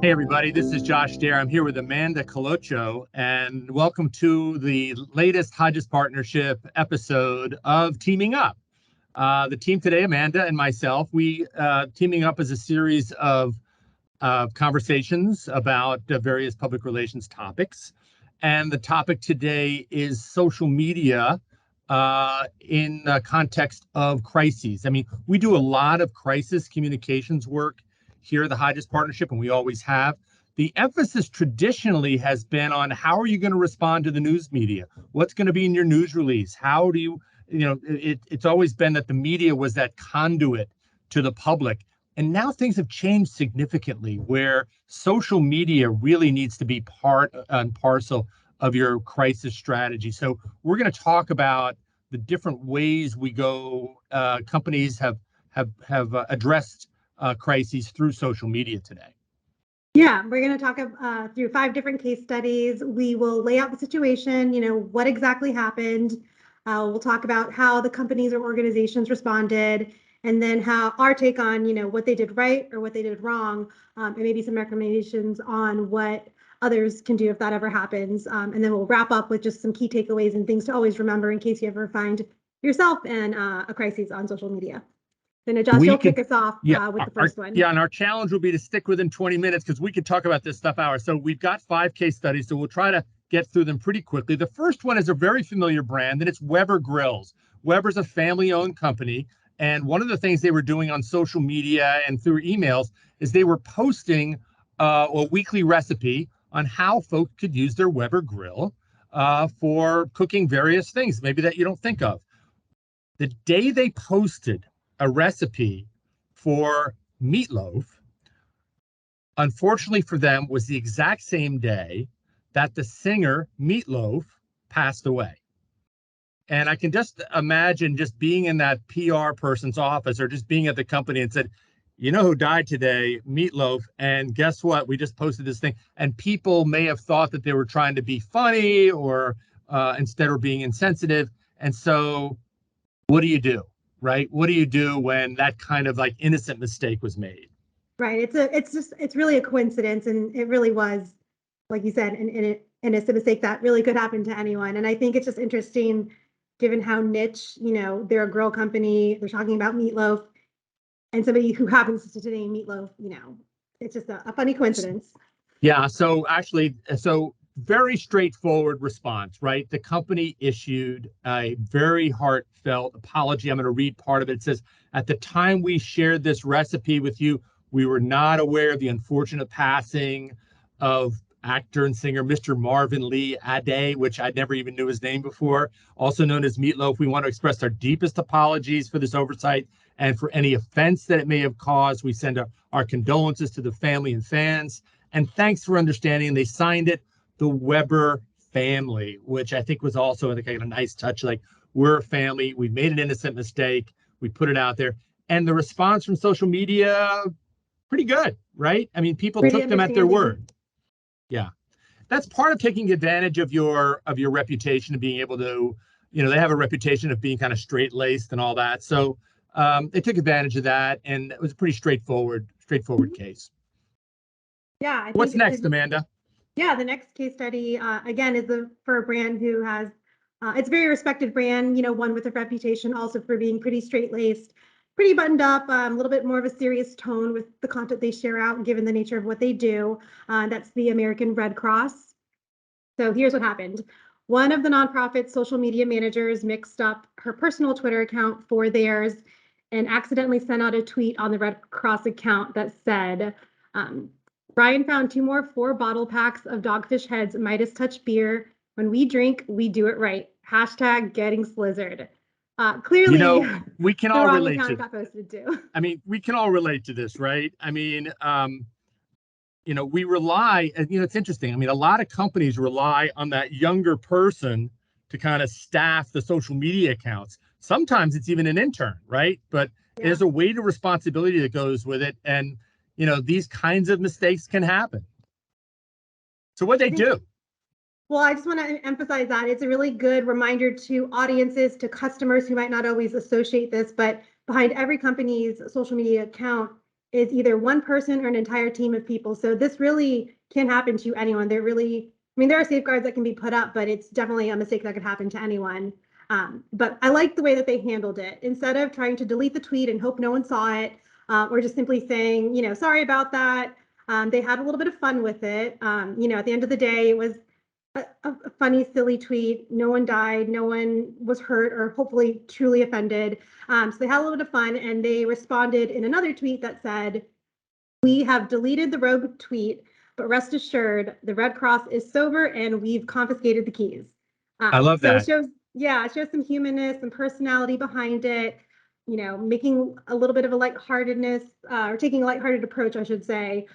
Hey everybody, this is Josh Dare. I'm here with Amanda Colocho, and welcome to the latest Hodges Partnership episode of Teaming Up. The team today, Amanda and myself, we Teaming Up is a series of conversations about various public relations topics. And the topic today is social media in the context of crises. I mean, we do a lot of crisis communications work here at the Hodges Partnership, and we always have. The emphasis traditionally has been on how are you going to respond to the news media? What's going to be in your news release? How do it's always been that the media was that conduit to the public. And now things have changed significantly where social media really needs to be part and parcel of your crisis strategy. So we're going to talk about the different ways we go. Companies have addressed crises through social media today. Yeah, we're going to talk through 5 different case studies. We will lay out the situation, what exactly happened. We'll talk about how the companies or organizations responded, and then how our take on, what they did right or what they did wrong, and maybe some recommendations on what others can do if that ever happens. And then we'll wrap up with just some key takeaways and things to always remember in case you ever find yourself in a crisis on social media. Then Josh, you'll kick us off with the first one. Yeah, and our challenge will be to stick within 20 minutes because we could talk about this stuff hours. So we've got 5 case studies, so we'll try to get through them pretty quickly. The first one is a very familiar brand, and it's Weber Grills. Weber's a family-owned company, and one of the things they were doing on social media and through emails is they were posting a weekly recipe on how folks could use their Weber grill for cooking various things, maybe that you don't think of. The day they posted a recipe for meatloaf, unfortunately for them, was the exact same day that the singer Meatloaf passed away. And I can just imagine just being in that PR person's office or just being at the company and said, you know who died today? Meatloaf. And guess what? We just posted this thing. And people may have thought that they were trying to be funny or instead were being insensitive. And so what do you do? Right? What do you do when that kind of like innocent mistake was made? Right. It's really a coincidence, and it really was, like you said, an innocent mistake that really could happen to anyone. And I think it's just interesting, given how niche, they're a grill company, they're talking about meatloaf, and somebody who happens to name meatloaf, it's just a funny coincidence. Yeah. So very straightforward response, right? The company issued a very heartfelt apology. I'm going to read part of it. It says, at the time we shared this recipe with you, we were not aware of the unfortunate passing of actor and singer Mr. Marvin Lee Ade, which I never even knew his name before, also known as Meatloaf. We want to express our deepest apologies for this oversight and for any offense that it may have caused. We send our condolences to the family and fans. And thanks for understanding. They signed it, the Weber family, which I think was also a nice touch. Like, we're a family. We made an innocent mistake. We put it out there. And the response from social media, pretty good, right? I mean, people took them at their word. Yeah. That's part of taking advantage of your reputation and being able to, they have a reputation of being kind of straight-laced and all that. So they took advantage of that, and it was a pretty straightforward case. Yeah. What's next, Amanda? Yeah, the next case study, again, is for a brand who has, it's a very respected brand, one with a reputation also for being pretty straight-laced, pretty buttoned up, a little bit more of a serious tone with the content they share out, given the nature of what they do. That's the American Red Cross. So here's what happened. One of the nonprofit's social media managers mixed up her personal Twitter account for theirs and accidentally sent out a tweet on the Red Cross account that said, Brian found 2 more 4-bottle packs of Dogfish Head's Midas Touch beer. When we drink, we do it right. #, getting slizzard. Clearly, we can all relate to got posted too. I mean, we can all relate to this, right? I mean, we rely, it's interesting. I mean, a lot of companies rely on that younger person to kind of staff the social media accounts. Sometimes it's even an intern, right? But there's a weight of responsibility that goes with it. And these kinds of mistakes can happen. So what'd they do? Well, I just want to emphasize that it's a really good reminder to audiences, to customers who might not always associate this, but behind every company's social media account is either one person or an entire team of people. So this really can happen to anyone. There are safeguards that can be put up, but it's definitely a mistake that could happen to anyone. But I like the way that they handled it. Instead of trying to delete the tweet and hope no one saw it, or just simply saying, sorry about that, they had a little bit of fun with it. At the end of the day, it was a funny, silly tweet. No one died, no one was hurt or hopefully truly offended. So they had a little bit of fun, and they responded in another tweet that said, "We have deleted the rogue tweet, but rest assured, the Red Cross is sober and we've confiscated the keys." I love So that. it shows some humanness and personality behind it, making a little bit of a lightheartedness, or taking a lighthearted approach, I should say,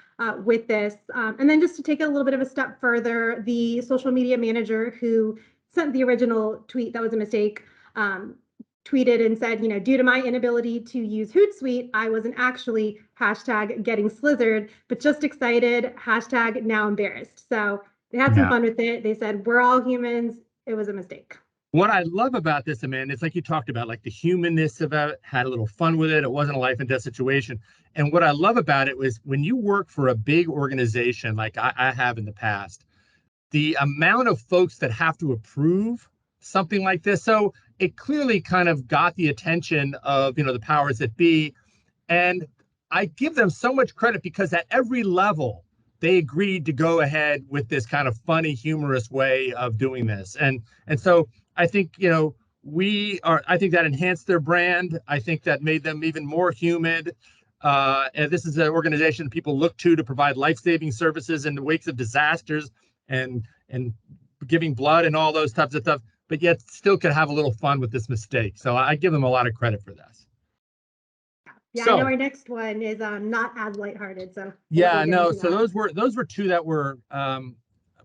with this. And then just to take it a little bit of a step further, the social media manager who sent the original tweet that was a mistake, tweeted and said, due to my inability to use Hootsuite, I wasn't actually #getting slizzard, but just excited, #now embarrassed. So they had some fun with it. They said, we're all humans. It was a mistake. What I love about this, Amanda, it's like you talked about, like the humanness of it, had a little fun with it. It wasn't a life and death situation. And what I love about it was when you work for a big organization like I have in the past, the amount of folks that have to approve something like this. So it clearly kind of got the attention of, the powers that be. And I give them so much credit because at every level, they agreed to go ahead with this kind of funny, humorous way of doing this. And so I think, I think that enhanced their brand. I think that made them even more human. And this is an organization people look to provide life-saving services in the wakes of disasters and giving blood and all those types of stuff, but yet still could have a little fun with this mistake. So I give them a lot of credit for this. Yeah, I know our next one is not as lighthearted. So yeah, no. So those were two that were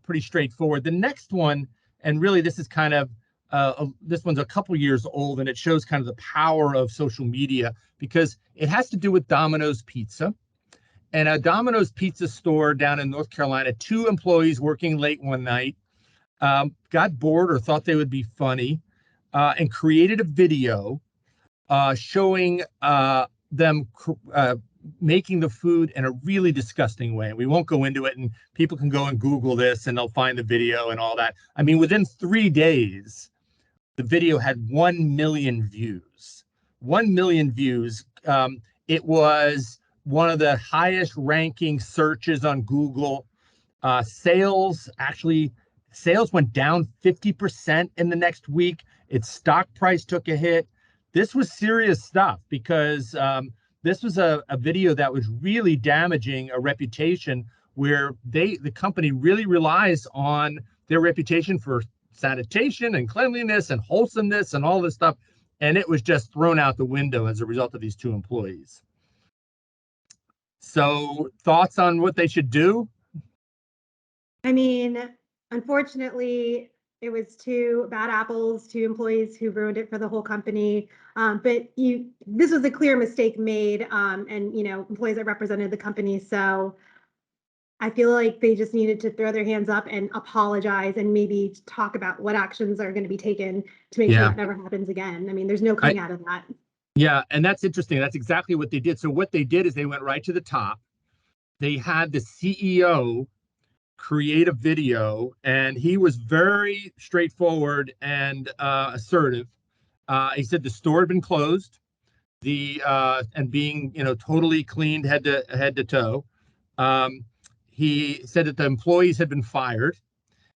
pretty straightforward. The next one, and really this is kind of this one's a couple years old, and it shows kind of the power of social media because it has to do with Domino's Pizza. And a Domino's Pizza store down in North Carolina, 2 employees working late one night got bored or thought they would be funny and created a video showing them making the in a really disgusting way. We won't go into it, and people can go and Google this and they'll find the video and all that. I mean, within 3 days, the video had 1 million views. 1 million views. It was one of the highest ranking searches on Google. Sales went down 50% in the next week. Its stock price took a hit. This was serious stuff because this was a video that was really damaging a reputation where the company really relies on their reputation for sanitation and cleanliness and wholesomeness and all this stuff. And it was just thrown out the window as a result of these 2 employees. So thoughts on what they should do? I mean, unfortunately, it was 2 bad apples, 2 employees who ruined it for the whole company. But this was a clear mistake made, and employees that represented the company. So I feel like they just needed to throw their hands up and apologize and maybe talk about what actions are going to be taken to make sure that never happens again. I mean, there's no coming out of that. Yeah, and that's interesting. That's exactly what they did. So what they did is they went right to the top. They had the CEO create a video, and he was very straightforward and assertive. He said the store had been closed, and being totally cleaned head to toe. He said that the employees had been fired.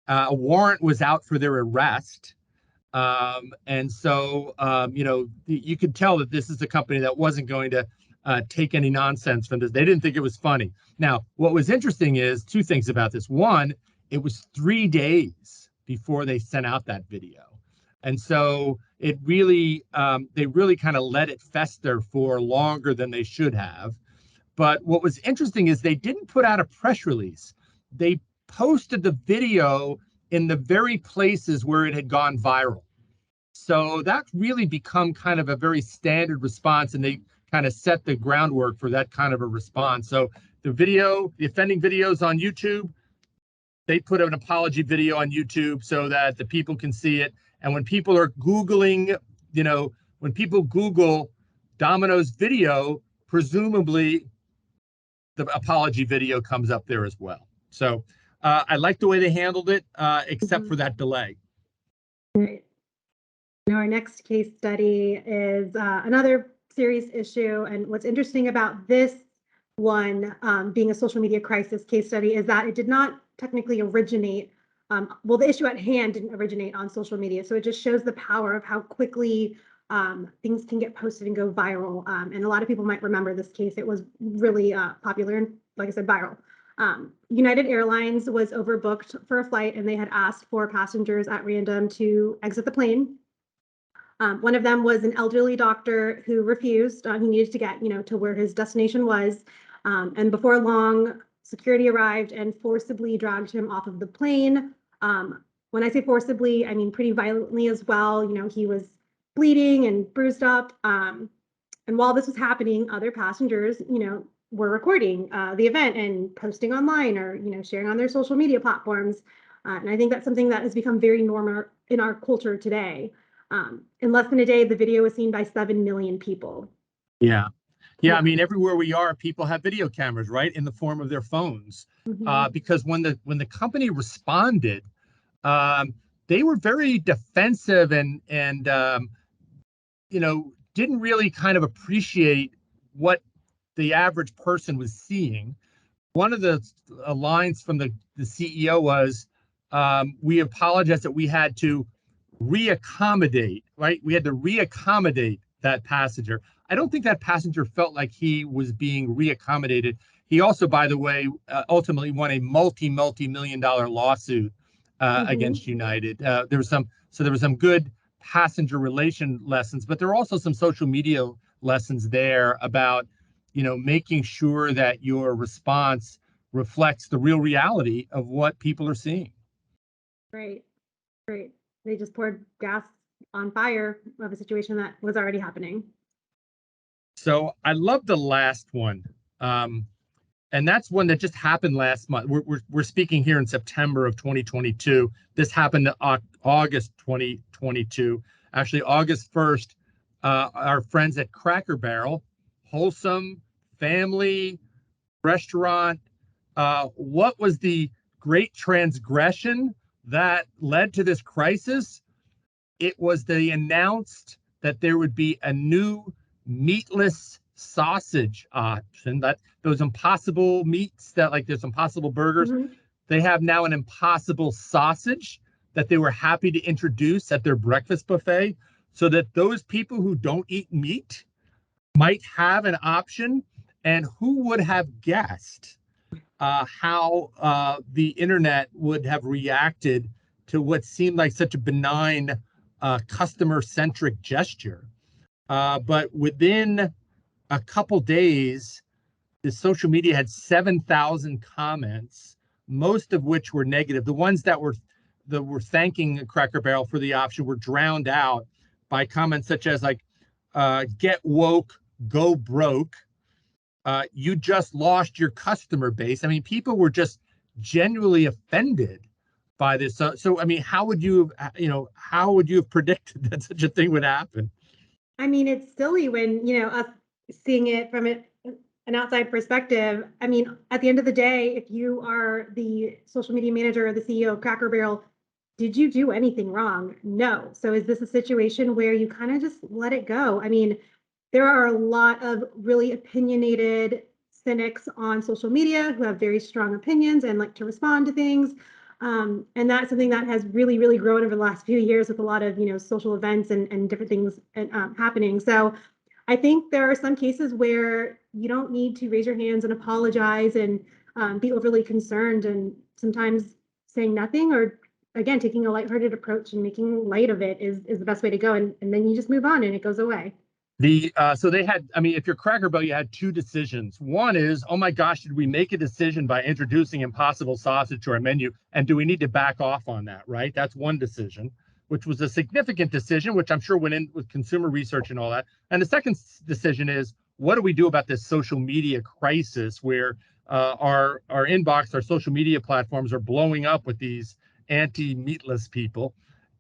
A warrant was out for their arrest. And so, you could tell that this is a company that wasn't going to take any nonsense from this. They didn't think it was funny. Now, what was interesting is 2 things about this. One, it was 3 days before they sent out that video. And so it really, they really kind of let it fester for longer than they should have. But what was interesting is they didn't put out a press release. They posted the video in the very places where it had gone viral. So that's really become kind of a very standard response, and they kind of set the groundwork for that kind of a response. So the offending videos on YouTube, they put an apology video on YouTube so that the people can see it. And when people are Googling, when people Google Domino's video, presumably the apology video comes up there as well. So I like the way they handled it, except for that delay. Right. Now, our next case study is another serious issue. And what's interesting about this one being a social media crisis case study is that it did not technically originate. Well, the issue at hand didn't originate on social media. So it just shows the power of how quickly things can get posted and go viral. And a lot of people might remember this case. It was really popular and, like I said, viral. United Airlines was overbooked for a flight, and they had asked for passengers at random to exit the plane. One of them was an elderly doctor who refused. He needed to get, to where his destination was. And before long, security arrived and forcibly dragged him off of the plane. When I say forcibly, I mean pretty violently as well. He was bleeding and bruised up. And while this was happening, other passengers, were recording the event and posting online or, sharing on their social media platforms. And I think that's something that has become very normal in our culture today. In less than a day, the video was seen by 7 million people. Yeah. I mean, everywhere we are, people have video cameras, right, in the form of their phones. Because when the company responded, they were very defensive and didn't really kind of appreciate what the average person was seeing. One of the lines from the CEO was, we apologize that we had to reaccommodate, right? We had to reaccommodate that passenger. I don't think that passenger felt like he was being reaccommodated. He also, by the way, ultimately won a multi-million-dollar lawsuit against United. There was some good passenger relation lessons, but there are also some social media lessons there about, making sure that your response reflects the real reality of what people are seeing. Right. They just poured gas on fire of a situation that was already happening. So I love the last one. And that's one that just happened last month. We're speaking here in September of 2022. This happened in August 2022. Actually, August 1st, our friends at Cracker Barrel, wholesome family restaurant. What was the great transgression that led to this crisis? It was they announced that there would be a new meatless sausage option, that those Impossible meats that, like, there's Impossible burgers. They have now an Impossible sausage that they were happy to introduce at their breakfast buffet, so that those people who don't eat meat might have an option. And who would have guessed how the internet would have reacted to what seemed like such a benign customer-centric gesture? But within a couple days, the social media had 7,000 comments, most of which were negative. The ones that were thanking Cracker Barrel for the option were drowned out by comments such as, like, get woke, go broke. You just lost your customer base. I mean, people were just genuinely offended by this. So I mean, how would you have predicted that such a thing would happen? I mean, it's silly when, us seeing it from an outside perspective. I mean, at the end of the day, if you are the social media manager or the CEO of Cracker Barrel, did you do anything wrong? No. So is this a situation where you kind of just let it go? I mean, there are a lot of really opinionated cynics on social media who have very strong opinions and like to respond to things. And that's something that has really, really grown over the last few years with a lot of, social events and different things happening. So I think there are some cases where you don't need to raise your hands and apologize and be overly concerned, and sometimes saying nothing, or again, taking a lighthearted approach and making light of it is the best way to go. And then you just move on and it goes away. So they had, I mean, if you're Cracker Barrel, you had two decisions. One is, oh my gosh, did we make a decision by introducing Impossible sausage to our menu? And do we need to back off on that, right? That's one decision, which was a significant decision, which I'm sure went in with consumer research and all that. And the second decision is, what do we do about this social media crisis where our inbox, our social media platforms are blowing up with these anti-meatless people?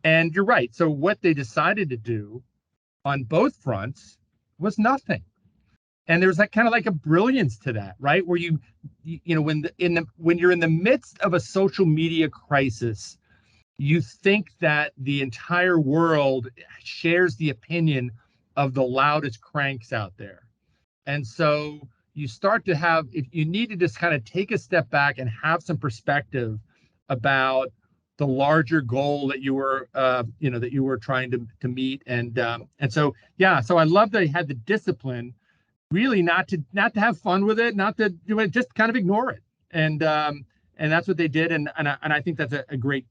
And you're right. So what they decided to do on both fronts was nothing. And there's that kind of like a brilliance to that, right? Where when you're in the midst of a social media crisis, you think that the entire world shares the opinion of the loudest cranks out there. And so you start to have, if you need to just kind of take a step back and have some perspective about the larger goal that you were, that you were trying to meet. And so, yeah, so I love that he had the discipline really not to have fun with it, not to do it, just kind of ignore it. And that's what they did. And I think that's a great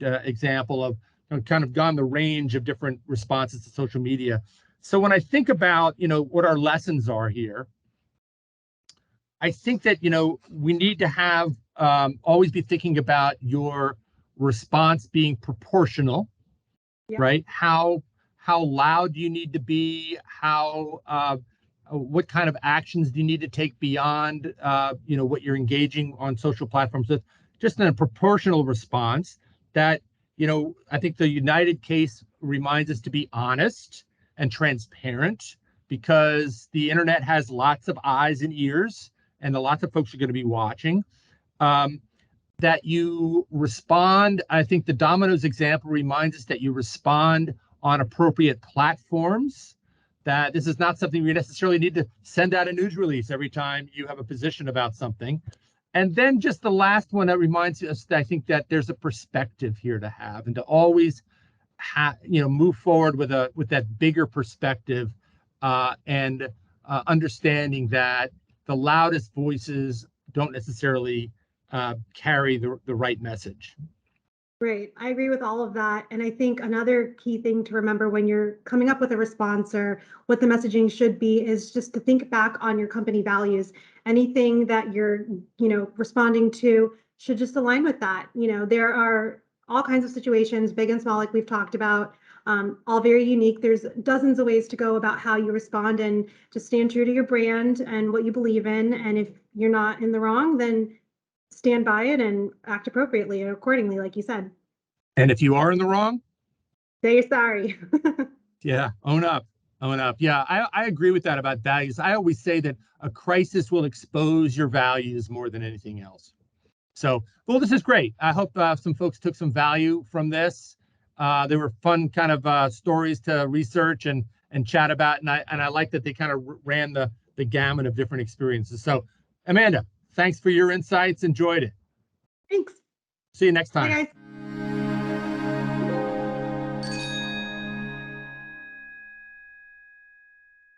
example of kind of gone the range of different responses to social media. So when I think about, what our lessons are here, I think that, we need to have always be thinking about your response being proportional, right? How loud do you need to be? What kind of actions do you need to take beyond, what you're engaging on social platforms with? Just in a proportional response that, I think the United case reminds us to be honest and transparent, because the internet has lots of eyes and ears, and lots of folks are going to be watching. That you respond. I think the Domino's example reminds us that you respond on appropriate platforms, that this is not something you necessarily need to send out a news release every time you have a position about something. And then just the last one that reminds us that I think that there's a perspective here to have, and to always move forward with that bigger perspective, and understanding that the loudest voices don't necessarily carry the right message. Great. I agree with all of that. And I think another key thing to remember when you're coming up with a response or what the messaging should be is just to think back on your company values. Anything that you're, responding to should just align with that. There are all kinds of situations, big and small, like we've talked about, all very unique. There's dozens of ways to go about how you respond, and just stand true to your brand and what you believe in. And if you're not in the wrong, then stand by it and act appropriately and accordingly, like you said. And if you are in the wrong, say you're sorry. Yeah, own up. Yeah, I agree with that about values. I always say that a crisis will expose your values more than anything else. So, well, this is great. I hope some folks took some value from this. They were fun kind of stories to research and chat about, and I like that they kind of ran the gamut of different experiences. So, Amanda, thanks for your insights. Enjoyed it. Thanks. See you next time. Bye, guys.